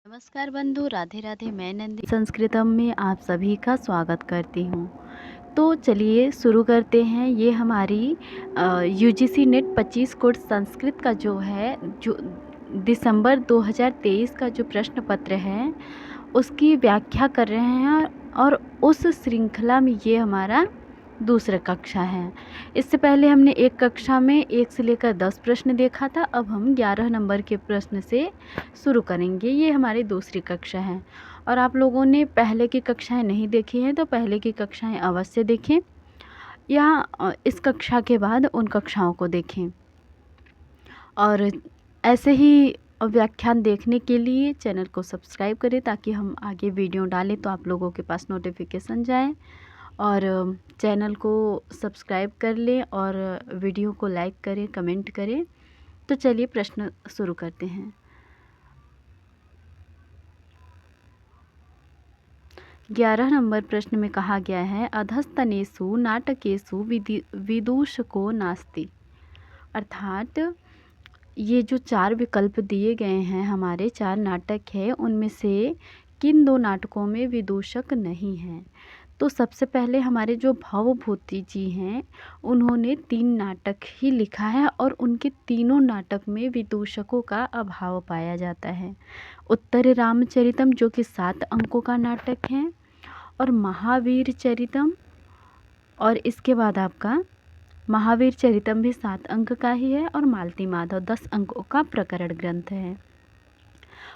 नमस्कार बंधु, राधे राधे। मैं नंदी संस्कृतम में आप सभी का स्वागत करती हूँ। तो चलिए शुरू करते हैं। ये हमारी यूजीसी नेट 25 कोर्स संस्कृत का जो दिसंबर 2023 का जो प्रश्न पत्र है उसकी व्याख्या कर रहे हैं और उस श्रृंखला में ये हमारा दूसरा कक्षा है। इससे पहले हमने एक कक्षा में 1 से लेकर 10 प्रश्न देखा था। अब हम 11 नंबर के प्रश्न से शुरू करेंगे। ये हमारी दूसरी कक्षा है और आप लोगों ने पहले की कक्षाएं नहीं देखी हैं तो पहले की कक्षाएं अवश्य देखें या इस कक्षा के बाद उन कक्षाओं को देखें। और ऐसे ही व्याख्यान देखने के लिए चैनल को सब्सक्राइब करें ताकि हम आगे वीडियो डालें तो आप लोगों के पास नोटिफिकेशन जाए। और चैनल को सब्सक्राइब कर लें और वीडियो को लाइक करें, कमेंट करें। तो चलिए प्रश्न शुरू करते हैं। 11 नंबर प्रश्न में कहा गया है अधस्तनेषु नाटकेषु विदूषको नास्ति। अर्थात ये जो 4 विकल्प दिए गए हैं, हमारे 4 नाटक हैं, उनमें से किन 2 नाटकों में विदूषक नहीं हैं। तो सबसे पहले हमारे जो भवभूति जी हैं उन्होंने 3 नाटक ही लिखा है और उनके तीनों नाटक में विदूषकों का अभाव पाया जाता है। उत्तर रामचरितम जो कि 7 अंकों का नाटक है, और महावीर चरितम, और इसके बाद आपका महावीर चरितम भी 7 अंक का ही है, और मालती माधव 10 अंकों का प्रकरण ग्रंथ है।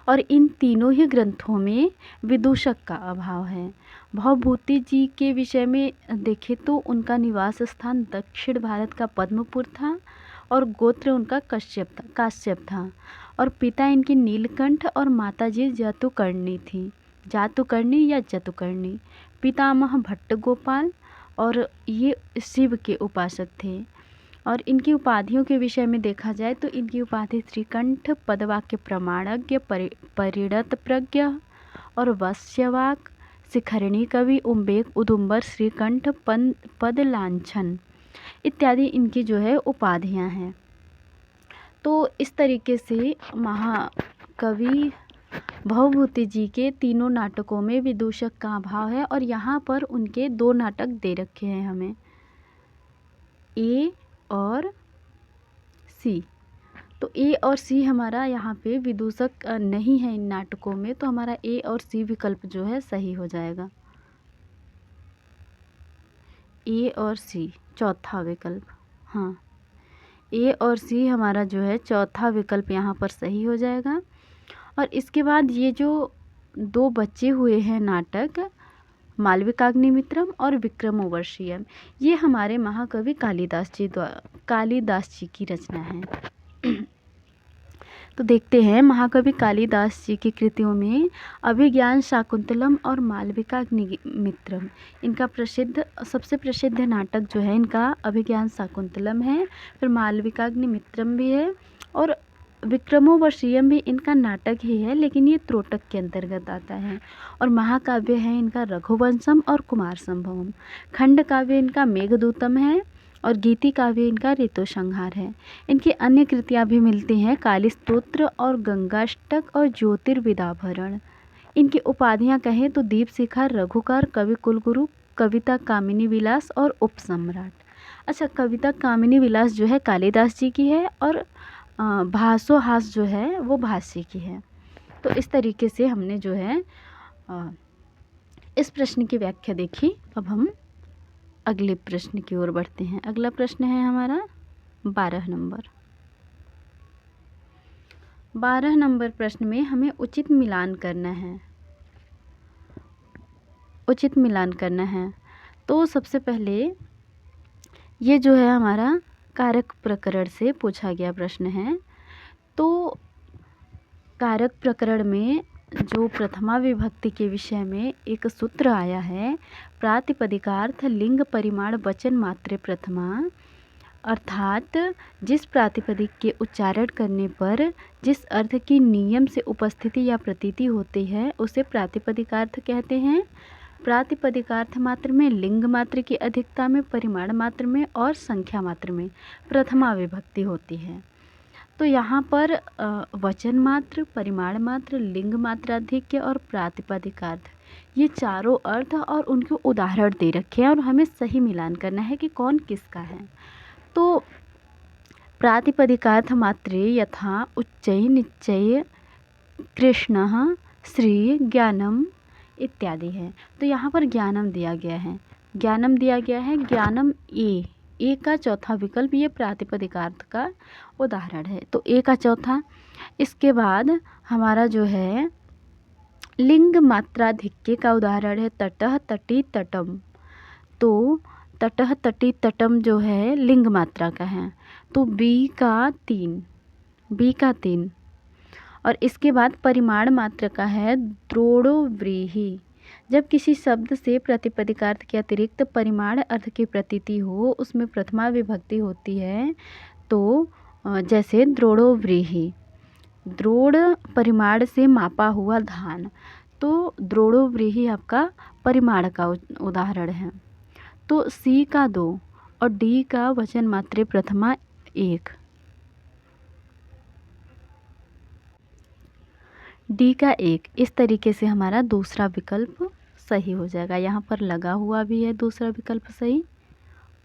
और इन तीनों ही ग्रंथों में विदूषक का अभाव है। भवभूति जी के विषय में देखें तो उनका निवास स्थान दक्षिण भारत का पद्मपुर था और गोत्र उनका काश्यप था और पिता इनके नीलकंठ और माताजी जातुकर्णी थी, जातुकर्णी या जतुकर्णी। पितामह भट्ट गोपाल और ये शिव के उपासक थे। और इनकी उपाधियों के विषय में देखा जाए तो इनकी उपाधि श्रीकंठ, पदवाक्य प्रमाणज्ञ, परिणत प्रज्ञ और वश्यवाक, शिखरिणी कवि, उम्बेक, उदुम्बर, श्रीकंठ, पद लांछन इत्यादि इनकी जो है उपाधियां हैं। तो इस तरीके से महाकवि भवभूति जी के तीनों नाटकों में विदूषक का अभाव है। और यहाँ पर उनके 2 नाटक दे रखे हैं हमें, ए और सी। तो ए और सी हमारा यहाँ पे विदूषक नहीं है इन नाटकों में, तो हमारा ए और सी विकल्प जो है सही हो जाएगा। ए और सी चौथा विकल्प, हाँ, ए और सी हमारा जो है चौथा विकल्प यहाँ पर सही हो जाएगा। और इसके बाद ये जो 2 बचे हुए हैं नाटक, मालविकाग्निमित्रम और विक्रमोर्वशीयम, ये हमारे महाकवि कालिदास जी की रचना है। तो देखते हैं महाकवि कालिदास जी की कृतियों में अभिज्ञान शाकुंतलम और मालविकाग्निमित्रम, इनका सबसे प्रसिद्ध नाटक जो है इनका अभिज्ञान शाकुंतलम है, फिर मालविकाग्निमित्रम भी है और विक्रमोर्वशीयम भी इनका नाटक ही है, लेकिन ये त्रोटक के अंतर्गत आता है। और महाकाव्य है इनका रघुवंशम और कुमार संभवम। खंड काव्य इनका मेघदूतम है और गीति काव्य इनका ऋतुसंहार है। इनकी अन्य कृतियाँ भी मिलती हैं, काली स्तोत्र और गंगाष्टक और ज्योतिर्विदाभरण। इनकी उपाधियाँ कहें तो दीप शिखा, रघुकार, कवि कुलगुरु, कविता कामिनी विलास और उपसम्राट। अच्छा, कविता कामिनी विलास जो है कालिदास जी की है और भासोहास जो है वो भासी की है। तो इस तरीके से हमने जो है इस प्रश्न की व्याख्या देखी। अब हम अगले प्रश्न की ओर बढ़ते हैं। अगला प्रश्न है हमारा 12 नंबर। 12 नंबर प्रश्न में हमें उचित मिलान करना है। तो सबसे पहले ये जो है हमारा कारक प्रकरण से पूछा गया प्रश्न है। तो कारक प्रकरण में जो प्रथमा विभक्ति के विषय में एक सूत्र आया है, प्रातिपदिकार्थ लिंग परिमाण वचन मात्रे प्रथमा, अर्थात जिस प्रातिपदिक के उच्चारण करने पर जिस अर्थ की नियम से उपस्थिति या प्रतीति होती है उसे प्रातिपदिकार्थ कहते हैं। प्रातिपदिकार्थ मात्र में लिंग मात्र की अधिकता में, परिमाण मात्र में और संख्या मात्र में प्रथमा विभक्ति होती है। तो यहाँ पर वचन मात्र, परिमाण मात्र, लिंग मात्राधिक्य और प्रातिपदिकार्थ, ये चारों अर्थ और उनके उदाहरण दे रखे हैं और हमें सही मिलान करना है कि कौन किसका है। तो प्रातिपदिकार्थ मात्रे यथा उच्चै निश्चय कृष्णः श्री ज्ञानम इत्यादि है। तो यहाँ पर ज्ञानम दिया गया है, ज्ञानम दिया गया है। ज्ञानम ए का चौथा विकल्प ये प्रातिपदिकार्थ का उदाहरण है। तो ए का चौथा। इसके बाद हमारा जो है लिंग मात्राधिक्य का उदाहरण है तटः तटी तटम। तो तटः तटी तटम जो है लिंग मात्रा का है, तो बी का 3। और इसके बाद परिमाण मात्र का है द्रोड़ो व्रीहि। जब किसी शब्द से प्रातिपदिकार्थ के अतिरिक्त परिमाण अर्थ की प्रतीति हो, उसमें प्रथमा विभक्ति होती है। तो जैसे द्रोड़ो व्रीहि, द्रोड़ परिमाण से मापा हुआ धान, तो द्रोड़ो व्रीहि आपका परिमाण का उदाहरण है। तो सी का 2 और डी का वचन मात्रे प्रथमा 1। डी का 1, इस तरीके से हमारा दूसरा विकल्प सही हो जाएगा। यहाँ पर लगा हुआ भी है दूसरा विकल्प सही,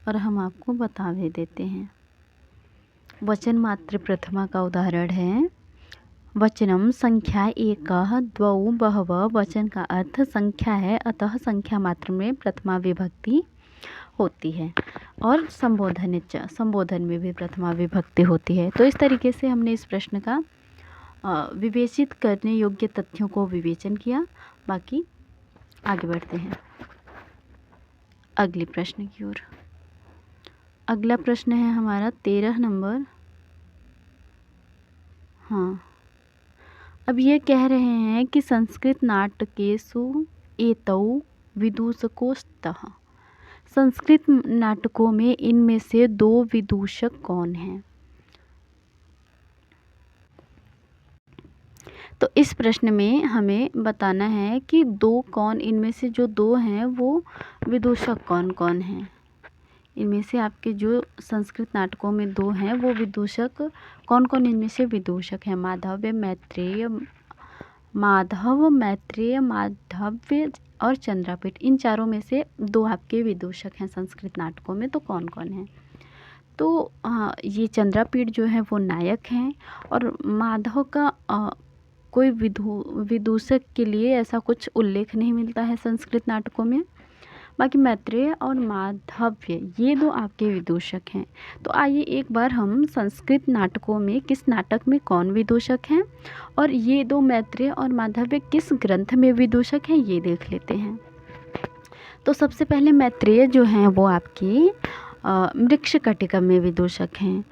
और हम आपको बता भी देते हैं। वचन मात्र प्रथमा का उदाहरण है वचनम संख्या एकः द्वौ बहवः। वचन का अर्थ संख्या है, अतः संख्या मात्र में प्रथमा विभक्ति होती है। और संबोधन में भी प्रथमा विभक्ति होती है। तो इस तरीके से हमने इस प्रश्न का विवेचित करने योग्य तथ्यों को विवेचन किया। बाकी आगे बढ़ते हैं अगले प्रश्न की ओर। अगला प्रश्न है हमारा 13 नंबर। हाँ, अब ये कह रहे हैं कि संस्कृत नाटकेषु एतौ विदूषकोस्तः। संस्कृत नाटकों में इनमें से 2 विदूषक कौन हैं? तो इस प्रश्न में हमें बताना है कि 2 कौन, इनमें से जो 2 हैं वो विदूषक कौन कौन हैं। इनमें से आपके जो संस्कृत नाटकों में 2 हैं वो विदूषक कौन कौन इनमें से विदूषक हैं? माधव्य और चंद्रापीठ, इन चारों में से 2 आपके विदूषक हैं संस्कृत नाटकों में। तो कौन कौन हैं? तो ये चंद्रापीठ जो है वो नायक हैं, और माधव का कोई विदूषक के लिए ऐसा कुछ उल्लेख नहीं मिलता है संस्कृत नाटकों में। बाकी मैत्रेय और माधव्य ये 2 आपके विदूषक हैं। तो आइए एक बार हम संस्कृत नाटकों में किस नाटक में कौन विदूषक हैं और ये 2 मैत्रेय और माधव्य किस ग्रंथ में विदूषक हैं ये देख लेते हैं। तो सबसे पहले मैत्रेय जो हैं वो आपकी मृक्षकटिकम में विदूषक हैं,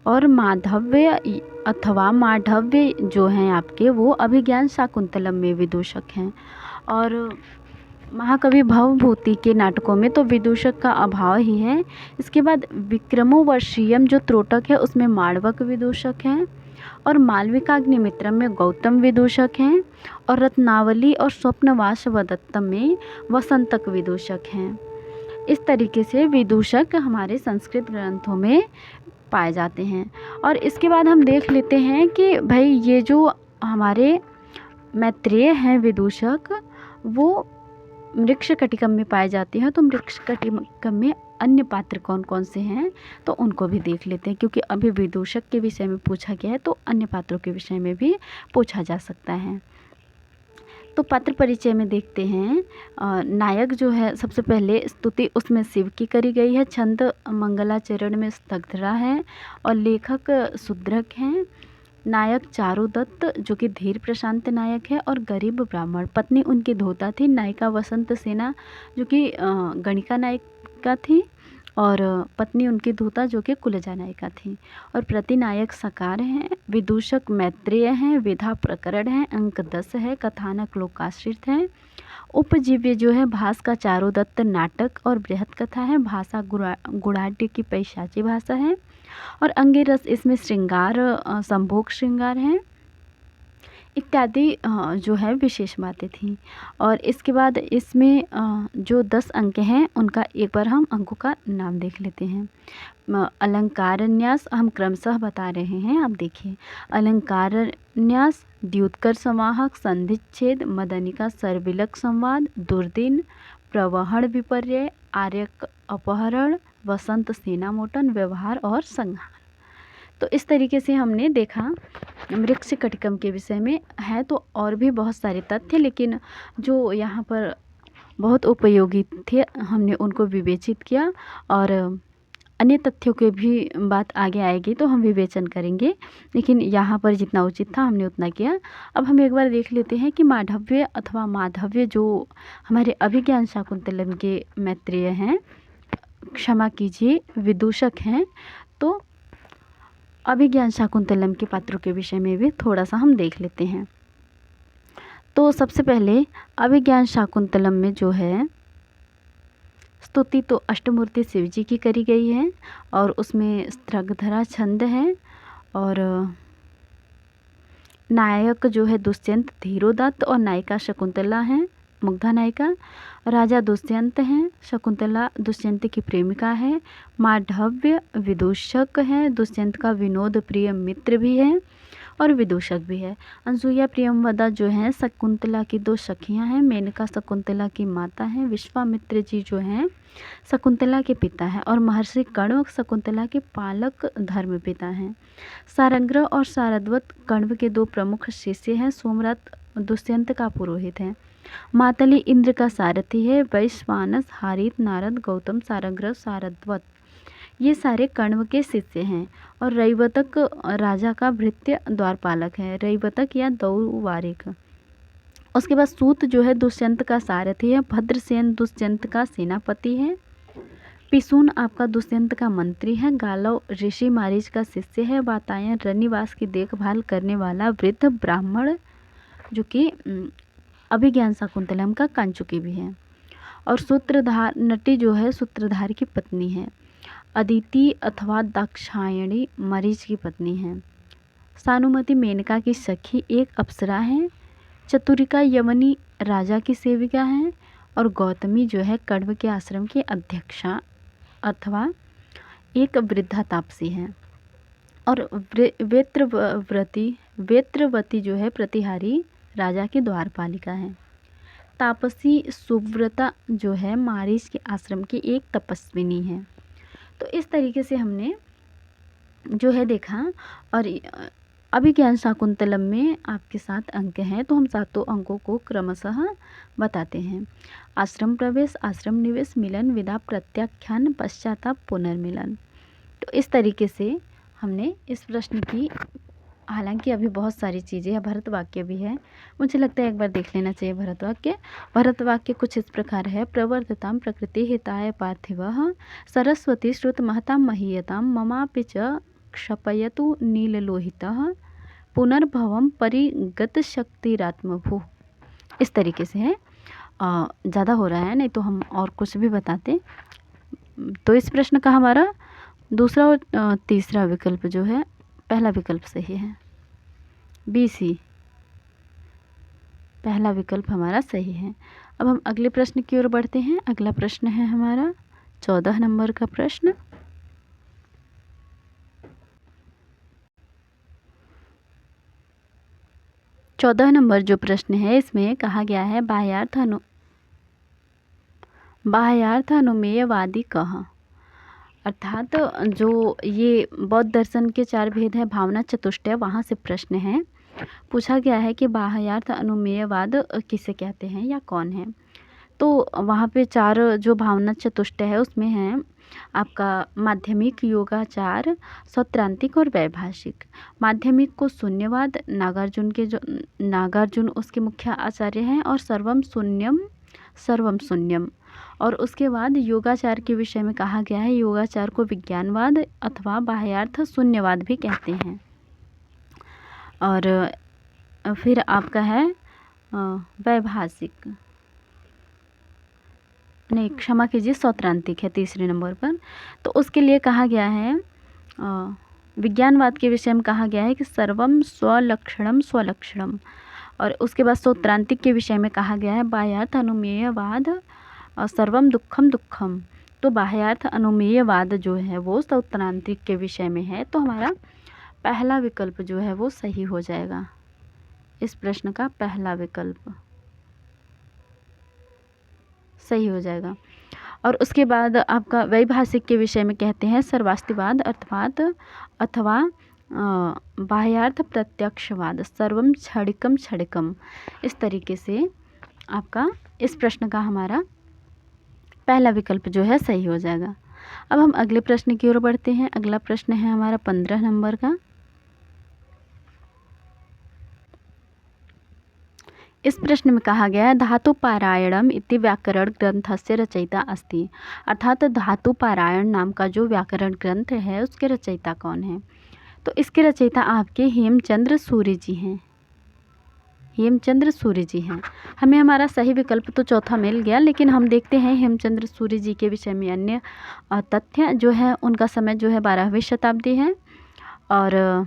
और माधव्य अथवा माधव्य जो हैं आपके वो अभिज्ञान शाकुंतलम में विदूषक हैं। और महाकवि भवभूति के नाटकों में तो विदूषक का अभाव ही है। इसके बाद विक्रमोर्वशीयम जो त्रोटक है उसमें माणवक विदूषक हैं, और मालविकाग्निमित्रम में गौतम विदूषक हैं, और रत्नावली और स्वप्नवासवदत्तम में वसंतक विदूषक हैं। इस तरीके से विदूषक हमारे संस्कृत ग्रंथों में पाए जाते हैं। और इसके बाद हम देख लेते हैं कि भाई ये जो हमारे मैत्रेय हैं विदूषक वो मृक्षकटिकम में पाए जाते हैं। तो मृक्षकटिकम में अन्य पात्र कौन कौन से हैं तो उनको भी देख लेते हैं, क्योंकि अभी विदूषक के विषय में पूछा गया है तो अन्य पात्रों के विषय में भी पूछा जा सकता है। तो पात्र परिचय में देखते हैं, नायक जो है सबसे पहले स्तुति उसमें शिव की करी गई है, छंद मंगलाचरण में स्तग्धरा है, और लेखक शूद्रक हैं। नायक चारुदत्त जो कि धीर प्रशांत नायक है, और गरीब ब्राह्मण। पत्नी उनकी धोता थी। नायिका वसंत सेना जो कि गणिका नायिका थी, और पत्नी उनकी धोता जो कि कुलजा नायिका थी। और प्रतिनायक सकार हैं, विदूषक मैत्रेय हैं, विधा प्रकरण है, अंक 10 है, कथानक लोकाश्रित है। उपजीव्य जो है भास का चारुदत्त नाटक और बृहत कथा है। भाषा गुणाढ्य की पैशाची भाषा है, और अंगिरस इसमें श्रृंगार संभोग श्रृंगार है। इत्यादि जो है विशेष बातें थीं। और इसके बाद इसमें जो 10 अंक हैं उनका एक बार हम अंकों का नाम देख लेते हैं। अलंकारन्यास हम क्रमशः बता रहे हैं, आप देखिए। अलंकारन्यास, द्युतकर समाहक, संधिच्छेद, मदनिका सर्विलक संवाद, दुर्दिन, प्रवहण विपर्य, आर्यक अपहरण, वसंत सेनामोटन, व्यवहार और संहार। तो इस तरीके से हमने देखा मृक्ष कटिकम के विषय में। है तो और भी बहुत सारे तथ्य, लेकिन जो यहाँ पर बहुत उपयोगी थे हमने उनको विवेचित किया, और अन्य तथ्यों के भी बात आगे आएगी तो हम विवेचन करेंगे, लेकिन यहाँ पर जितना उचित था हमने उतना किया। अब हम एक बार देख लेते हैं कि मांडव्य अथवा माधव्य जो हमारे अभिज्ञान शाकुंतलम के मैत्रेय हैं, क्षमा कीजिए विदूषक हैं, तो अभिज्ञान शाकुंतलम के पात्रों के विषय में भी थोड़ा सा हम देख लेते हैं। तो सबसे पहले अभिज्ञान शाकुंतलम में जो है स्तुति तो अष्टमूर्ति शिव जी की करी गई है, और उसमें स्त्रगधरा छंद है, और नायक जो है दुष्यंत धीरोदत्त, और नायिका शकुंतला हैं, मुग्धा नायिका। राजा दुष्यंत हैं, शकुंतला दुष्यंत की प्रेमिका है। मांडव्य विदूषक है, दुष्यंत का विनोद प्रिय मित्र भी है और विदूषक भी है। अनसुईया प्रियमवदा जो हैं शकुंतला की 2 सखियां हैं। मेनका शकुंतला की माता हैं। विश्वामित्र जी जो हैं शकुंतला के पिता हैं, और महर्षि कण्व शकुंतला के पालक धर्म पिता हैं। सारंग्रह और सारद्वत कण्व के 2 प्रमुख शिष्य हैं। सोमरथ दुष्यंत का पुरोहित है। मातली इंद्र का सारथी है। वैश्वानस, हारित, नारद, गौतम, सारंग्रह, सारद्वत ये सारे कण्व के शिष्य हैं। और रैवतक राजा का भृत्य द्वारपालक है, रैवतक या दौवारिक। उसके बाद सूत जो है दुष्यंत का सारथी है। भद्रसेन दुष्यंत का सेनापति है। पिसून आपका दुष्यंत का मंत्री है। गालव ऋषि मारीच का शिष्य है। वातायन रनिवास की देखभाल करने वाला वृद्ध ब्राह्मण जो कि अभिज्ञान शाकुंतलम का कांचुकी भी है। और सूत्रधार नटी जो है सूत्रधार की पत्नी है। अदिति अथवा दाक्षायणी मरीच की पत्नी है। सानुमति मेनका की सखी एक अप्सरा है। चतुरिका यमनी राजा की सेविका है। और गौतमी जो है कण्व के आश्रम की अध्यक्षा अथवा एक वृद्धा तापसी है। और वेत्रवती जो है प्रतिहारी राजा की द्वारपालिका है। तापसी सुव्रता जो है मारीच के आश्रम की एक तपस्विनी है। तो इस तरीके से हमने जो है देखा। और अभिज्ञान शाकुंतलम में आपके 7 अंक हैं, तो हम 7 अंकों को क्रमशः बताते हैं। आश्रम प्रवेश, आश्रम निवेश, मिलन, विदा, प्रत्याख्यान, पश्चाताप, पुनर्मिलन। तो इस तरीके से हमने इस प्रश्न की, हालांकि अभी बहुत सारी चीज़ें हैं, भरत वाक्य भी है, मुझे लगता है एक बार देख लेना चाहिए भरत वाक्य। भरत वाक्य कुछ इस प्रकार है। प्रवर्तताम प्रकृति हिताय पार्थिवः सरस्वती श्रुत महताम महीयताम ममापि च क्षपयतु नीललोहितः पुनर्भवम परिगत शक्तिरात्मभू। इस तरीके से है। ज़्यादा हो रहा है, नहीं तो हम और कुछ भी बताते। तो इस प्रश्न का हमारा दूसरा और तीसरा विकल्प जो है, पहला विकल्प सही है, BC पहला विकल्प हमारा सही है। अब हम अगले प्रश्न की ओर बढ़ते हैं। अगला प्रश्न है हमारा 14 नंबर का प्रश्न। चौदह नंबर जो प्रश्न है इसमें कहा गया है बाह्यार्थ अनुमेयवादी कह। अर्थात जो ये बौद्ध दर्शन के 4 भेद है, भावना चतुष्टय, वहाँ से प्रश्न है। पूछा गया है कि बाह्यार्थ अनुमेयवाद किसे कहते हैं या कौन है। तो वहाँ पे 4 जो भावना चतुष्टय है उसमें है आपका माध्यमिक, योगाचार, सौत्रांतिक और वैभाषिक। माध्यमिक को शून्यवाद, नागार्जुन उसके मुख्य आचार्य हैं, और सर्वम शून्यम। और उसके बाद योगाचार के विषय में कहा गया है, योगाचार को विज्ञानवाद अथवा बाह्यार्थ शून्यवाद भी कहते हैं। और फिर आपका है वैभाषिक, नहीं क्षमा कीजिए, सौत्रांतिक है तीसरे नंबर पर। तो उसके लिए कहा गया है विज्ञानवाद के विषय में कहा गया है कि सर्वम स्वलक्षणम स्वलक्षणम। और उसके बाद सौत्रांतिक के विषय में कहा गया है बाह्यार्थ अनुमेयवाद और सर्वम दुखम दुखम। तो बाह्यार्थ अनुमेयवाद जो है वो सौत्रांतिक के विषय में है, तो हमारा पहला विकल्प जो है वो सही हो जाएगा। इस प्रश्न का पहला विकल्प सही हो जाएगा। और उसके बाद आपका वैभाषिक के विषय में कहते हैं सर्वास्तिवाद अर्थात अथवा बाह्यार्थ प्रत्यक्षवाद सर्वम क्षणिकम क्षणिकम। इस तरीके से आपका इस प्रश्न का हमारा पहला विकल्प जो है सही हो जाएगा। अब हम अगले प्रश्न की ओर बढ़ते हैं। अगला प्रश्न है हमारा 15 नंबर का। इस प्रश्न में कहा गया है धातुपारायणम इति व्याकरण ग्रंथस्य रचयिता अस्ति। अर्थात धातुपारायण नाम का जो व्याकरण ग्रंथ है उसके रचयिता कौन है? तो इसके रचयिता आपके हेमचंद्र सूर्य जी हैं। हेमचंद्र सूर्य जी हैं। हमें हमारा सही विकल्प तो चौथा मिल गया, लेकिन हम देखते हैं हेमचंद्र सूर्य जी के विषय में अन्य तथ्य जो है। उनका समय जो है 12वीं शताब्दी है और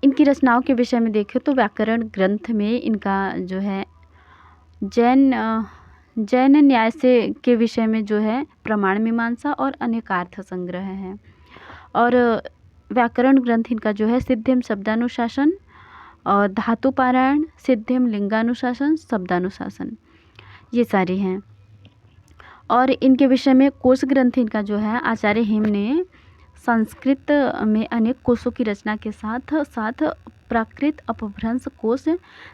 इनकी रचनाओं के विषय में देखें तो व्याकरण ग्रंथ में इनका जो है जैन न्याय से के विषय में जो है प्रमाण मीमांसा और अनेकार्थ संग्रह है। और व्याकरण ग्रंथ इनका जो है सिद्धिम शब्दानुशासन और धातुपारायण, सिद्धिम लिंगानुशासन, शब्दानुशासन, ये सारी हैं। और इनके विषय में कोश ग्रंथ इनका जो है आचार्य हेम ने संस्कृत में अनेक कोशों की रचना के साथ साथ प्राकृत अपभ्रंश कोश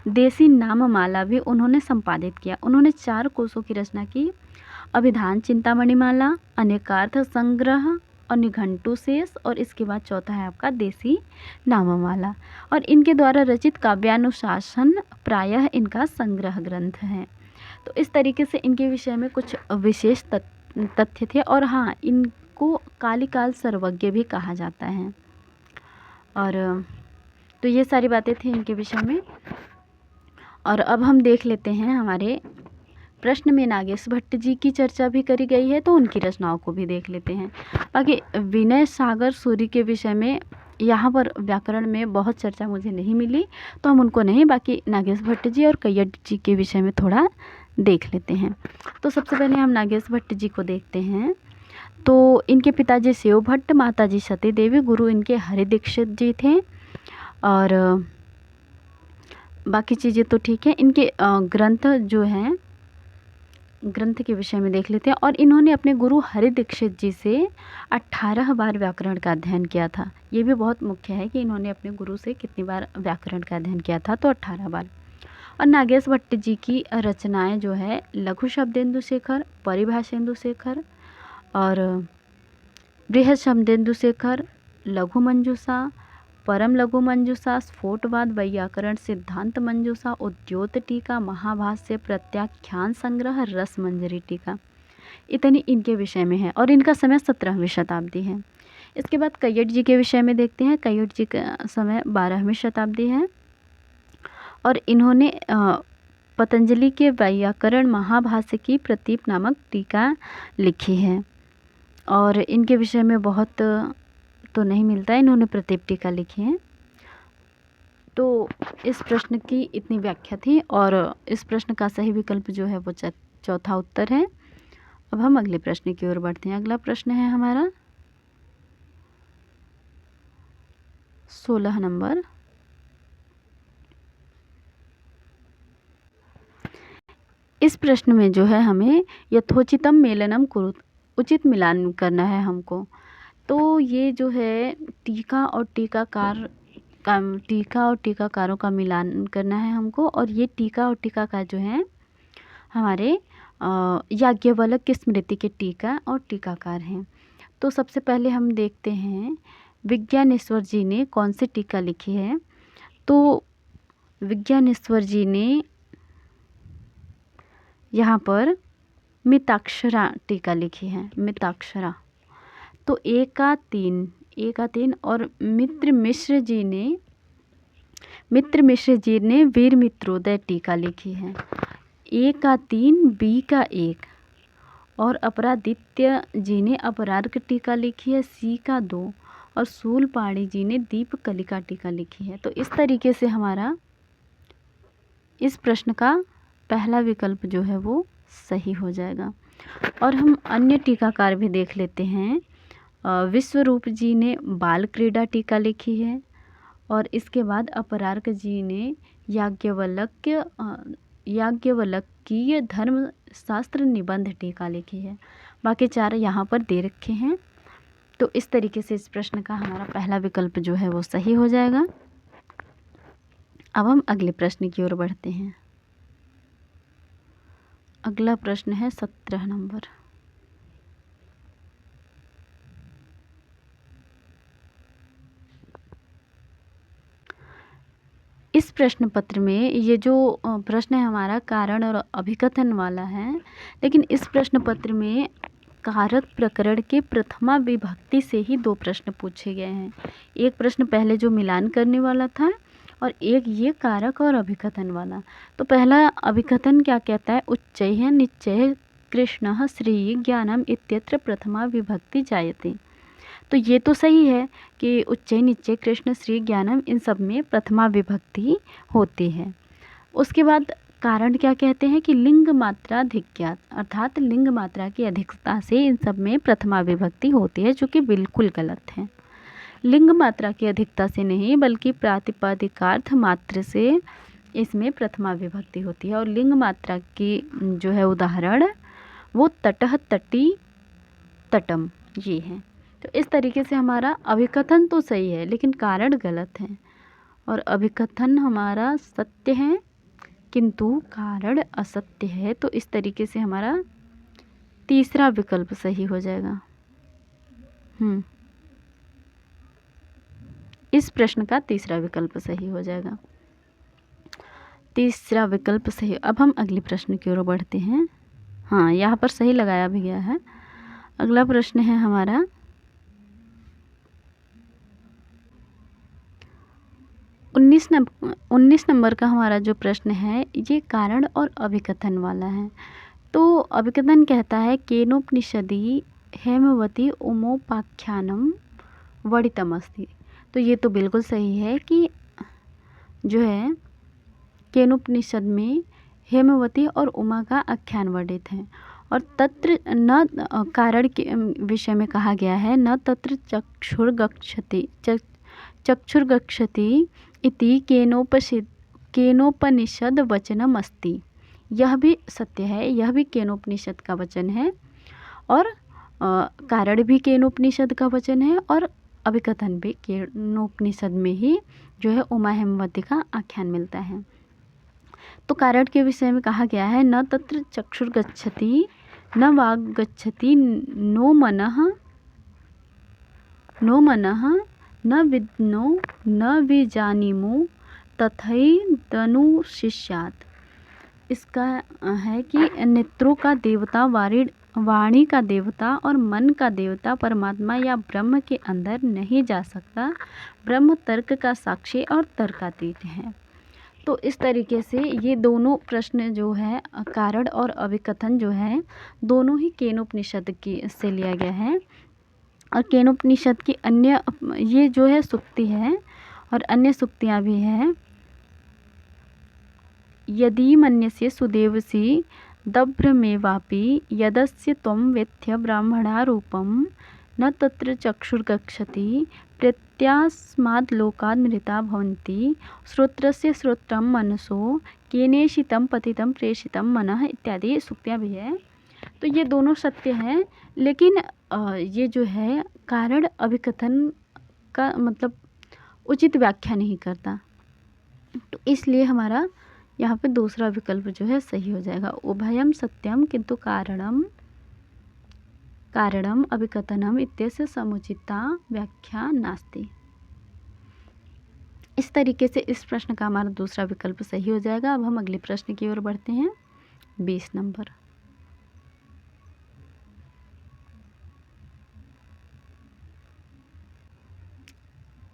देसी नाममाला भी उन्होंने संपादित किया। उन्होंने 4 कोशों की रचना की, अभिधान चिंतामणिमाला, अनेकार्थ संग्रह और निघंटु शेष, और इसके बाद चौथा है आपका देसी नाममाला। और इनके द्वारा रचित काव्यानुशासन प्रायः इनका संग्रह ग्रंथ है। तो इस तरीके से इनके विषय में कुछ विशेष तथ्य थे। और हाँ, इनको कालिकाल सर्वज्ञ भी कहा जाता है। और तो ये सारी बातें थी इनके विषय में। और अब हम देख लेते हैं हमारे प्रश्न में नागेश भट्ट जी की चर्चा भी करी गई है, तो उनकी रचनाओं को भी देख लेते हैं। बाकी विनय सागर सूरी के विषय में यहाँ पर व्याकरण में बहुत चर्चा मुझे नहीं मिली, तो हम उनको नहीं, बाकी नागेश भट्ट जी और कैयट जी के विषय में थोड़ा देख लेते हैं। तो सबसे पहले हम नागेश भट्ट जी को देखते हैं। तो इनके पिताजी शिव भट्ट, माताजी सती देवी, गुरु इनके हरि दीक्षित जी थे। और बाकी चीज़ें तो ठीक है। इनके ग्रंथ जो हैं, ग्रंथ के विषय में देख लेते हैं। और इन्होंने अपने गुरु हरि दीक्षित जी से 18 बार व्याकरण का अध्ययन किया था। ये भी बहुत मुख्य है कि इन्होंने अपने गुरु से कितनी बार व्याकरण का अध्ययन किया था, तो 18 बार। और नागेश भट्ट जी की रचनाएं जो है लघु शब्देन्दु शेखर, परिभाषेन्दु शेखर और बृहद शब्देन्दु शेखर, लघु मंजूषा, परम लघु मंजूषा, स्फोटवाद, वैयाकरण सिद्धांत मंजूषा, उद्योत टीका, महाभाष्य, प्रत्याख्यान संग्रह, रस मंजरी टीका, इतनी इनके विषय में है। और इनका समय 17वीं शताब्दी है। इसके बाद कैयट जी के विषय में देखते हैं। कैयट जी का समय 12वीं शताब्दी है। और इन्होंने पतंजलि के वैयाकरण महाभाष्य की प्रतीप नामक टीका लिखी है। और इनके विषय में बहुत तो नहीं मिलता है, इन्होंने प्रतीप टीका लिखी है। तो इस प्रश्न की इतनी व्याख्या थी। और इस प्रश्न का सही विकल्प जो है वो चौथा उत्तर है। अब हम अगले प्रश्न की ओर बढ़ते हैं। अगला प्रश्न है हमारा 16 नंबर। इस प्रश्न में जो है हमें यथोचितम मेलनम कुरु, उचित मिलान करना है हमको। तो ये जो है टीका और टीकाकारों का मिलान करना है हमको। और ये टीका और टीकाकार जो हैं हमारे याज्ञवल्क्य की स्मृति के टीका और टीकाकार हैं। तो सबसे पहले हम देखते हैं विज्ञानेश्वर जी ने कौन सी टीका लिखी है। तो विज्ञानेश्वर जी ने यहाँ पर मिताक्षरा टीका लिखी है, मिताक्षरा। तो एका तीन। और मित्र मिश्र जी ने वीर मित्रोदय टीका लिखी है। ए का 3, बी का 1। और अपरादित्य जी ने अपरार्क टीका लिखी है, सी का 2। और शूलपाणी जी ने दीप कलिका टीका लिखी है। तो इस तरीके से हमारा इस प्रश्न का पहला विकल्प जो है वो सही हो जाएगा। और हम अन्य टीकाकार भी देख लेते हैं। विश्वरूप जी ने बाल क्रीड़ा टीका लिखी है और इसके बाद अपरार्क जी ने याज्ञवल्क्य धर्मशास्त्र निबंध टीका लिखी है। बाकी 4 यहाँ पर दे रखे हैं। तो इस तरीके से इस प्रश्न का हमारा पहला विकल्प जो है वो सही हो जाएगा। अब हम अगले प्रश्न की ओर बढ़ते हैं। अगला प्रश्न है 17 नंबर। इस प्रश्न पत्र में ये जो प्रश्न है हमारा कारण और अभिकथन वाला है, लेकिन इस प्रश्न पत्र में कारक प्रकरण के प्रथमा विभक्ति से ही 2 प्रश्न पूछे गए हैं। एक प्रश्न पहले जो मिलान करने वाला था और एक ये कारक और अभिकथन वाला। तो पहला अभिकथन क्या कहता है, उच्चैः निश्चय कृष्णः श्री ज्ञानम इत्यत्र प्रथमा विभक्ति जायते। तो ये तो सही है कि उच्चय निश्चय कृष्ण श्री ज्ञानम इन सब में प्रथमा विभक्ति होती है। उसके बाद कारण क्या कहते हैं कि लिंग मात्रा अधिक्यात, अर्थात लिंग मात्रा की अधिकता से इन सब में प्रथमा विभक्ति होती है, जो कि बिल्कुल गलत है। लिंग मात्रा की अधिकता से नहीं बल्कि प्रातिपदिकार्थ मात्र से इसमें प्रथमा विभक्ति होती है। और लिंग मात्रा की जो है उदाहरण वो तटः तटी तटम ये है। तो इस तरीके से हमारा अभिकथन तो सही है लेकिन कारण गलत है और अभिकथन हमारा सत्य है किंतु कारण असत्य है। तो इस तरीके से हमारा तीसरा विकल्प सही हो जाएगा। इस प्रश्न का तीसरा विकल्प सही हो जाएगा। तीसरा विकल्प सही। अब हम अगले प्रश्न की ओर बढ़ते हैं। हाँ, यहाँ पर सही लगाया भी गया है। अगला प्रश्न है हमारा 19 नंबर का हमारा जो प्रश्न है ये कारण और अभिकथन वाला है। तो अभिकथन कहता है केनोपनिषदि हेमवती उमोपाख्यानम वर्णितमस्ति। तो ये तो बिल्कुल सही है कि जो है केनोपनिषद में हेमवती और उमा का आख्यान वर्णित है और तत्र न कारण के विषय में कहा गया है न तत्र चक्षुर्गच्छति इति केनोपनिषद वचनम अस्ति। यह भी सत्य है, यह भी केनोपनिषद का वचन है और कारण भी केनोपनिषद का वचन है और अभिकथन भी केनोपनिषद में ही जो है उमा हेमवती का आख्यान मिलता है। तो कारण के विषय में कहा गया है न तत्र चक्षुर्गच्छति न वाग् गच्छति नो मनः न विद्नो न विजानीमो तथैदनुशिष्यात्। इसका है कि नेत्रों का देवता, वाणी का देवता और मन का देवता परमात्मा या ब्रह्म के अंदर नहीं जा सकता। ब्रह्म तर्क का साक्षी और तर्कातीत है। तो इस तरीके से ये दोनों प्रश्न जो है कारण और अभिकथन जो है दोनों ही केनोपनिषद की से लिया गया है और केनोपनिषद की अन्य ये जो है सूक्ति है और अन्य सूक्तियाँ भी हैं। यदि मन्यसे सुदेवसी दभ्रमेवापि यदस्य त्वं वेत्थ्य ब्राह्मणारूपं न तत्र चक्षुर्गच्छति प्रत्यास्माद् लोकाद् मृता भवन्ति श्रोत्रस्य श्रोत्रं मनसो केनेषितं पतितं प्रेषितं मनः इत्यादि सूक्तियाँ भी है। तो ये दोनों सत्य हैं लेकिन ये जो है कारण अभिकथन का मतलब उचित व्याख्या नहीं करता। तो इसलिए हमारा यहाँ पे दूसरा विकल्प जो है सही हो जाएगा। उभयम सत्यम किंतु कारणम अभिकथनम इत्यस्य समुचिता व्याख्या नास्ति। इस तरीके से इस प्रश्न का हमारा दूसरा विकल्प सही हो जाएगा। अब हम अगले प्रश्न की ओर बढ़ते हैं 20 नंबर।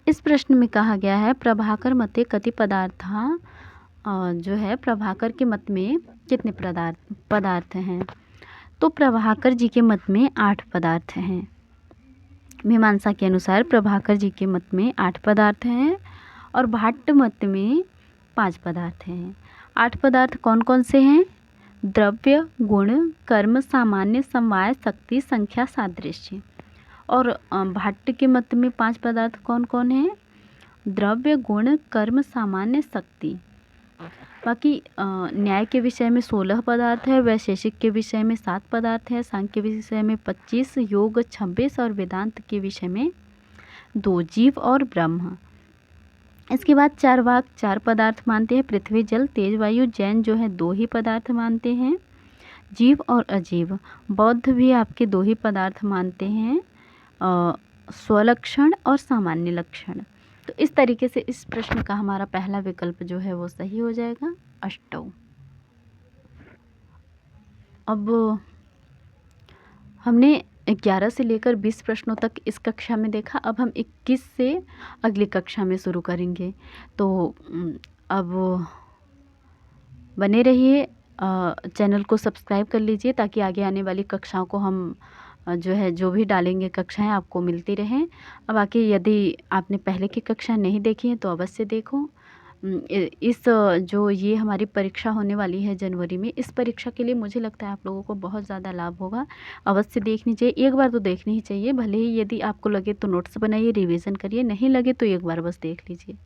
इस प्रश्न में कहा गया है प्रभाकर मते कति पदार्था जो है प्रभाकर के मत में कितने पदार्थ हैं। तो प्रभाकर जी के मत में 8 पदार्थ हैं। मीमांसा के अनुसार प्रभाकर जी के मत में 8 पदार्थ हैं और भाट्ट मत में 5 पदार्थ हैं। 8 पदार्थ कौन कौन से हैं? द्रव्य, गुण, कर्म, सामान्य, समवाय, शक्ति, संख्या, सादृश्य। और भाट्ट के मत में 5 पदार्थ कौन कौन हैं? द्रव्य, गुण, कर्म, सामान्य, शक्ति। बाकी न्याय के विषय में 16 पदार्थ है, वैशेषिक के विषय में 7 पदार्थ है, सांख्य के विषय में 25, योग 26 और वेदांत के विषय में 2, जीव और ब्रह्म। इसके बाद चारवाक 4 पदार्थ मानते हैं, पृथ्वी, जल, तेज, वायु। जैन जो है 2 ही पदार्थ मानते हैं, जीव और अजीव। बौद्ध भी आपके 2 ही पदार्थ मानते हैं, स्वलक्षण और सामान्य लक्षण। तो इस तरीके से इस प्रश्न का हमारा पहला विकल्प जो है वो सही हो जाएगा, अष्टौ। अब हमने 11 से लेकर 20 प्रश्नों तक इस कक्षा में देखा। अब हम 21 से अगली कक्षा में शुरू करेंगे। तो अब बने रहिए, चैनल को सब्सक्राइब कर लीजिए ताकि आगे आने वाली कक्षाओं को हम जो भी डालेंगे कक्षाएं आपको मिलती रहें। अब बाकी यदि आपने पहले की कक्षा नहीं देखी है तो अवश्य देखो। इस जो ये हमारी परीक्षा होने वाली है जनवरी में, इस परीक्षा के लिए मुझे लगता है आप लोगों को बहुत ज़्यादा लाभ होगा। अवश्य देखनी चाहिए, एक बार तो देखनी ही चाहिए। भले ही यदि आपको लगे तो नोट्स बनाइए, रिवीजन करिए, नहीं लगे तो एक बार बस देख लीजिए,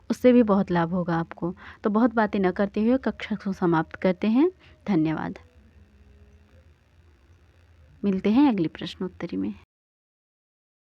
उससे भी बहुत लाभ होगा आपको। तो बहुत बातें न करते हुए कक्षा को समाप्त करते हैं। धन्यवाद। मिलते हैं अगली प्रश्नोत्तरी में।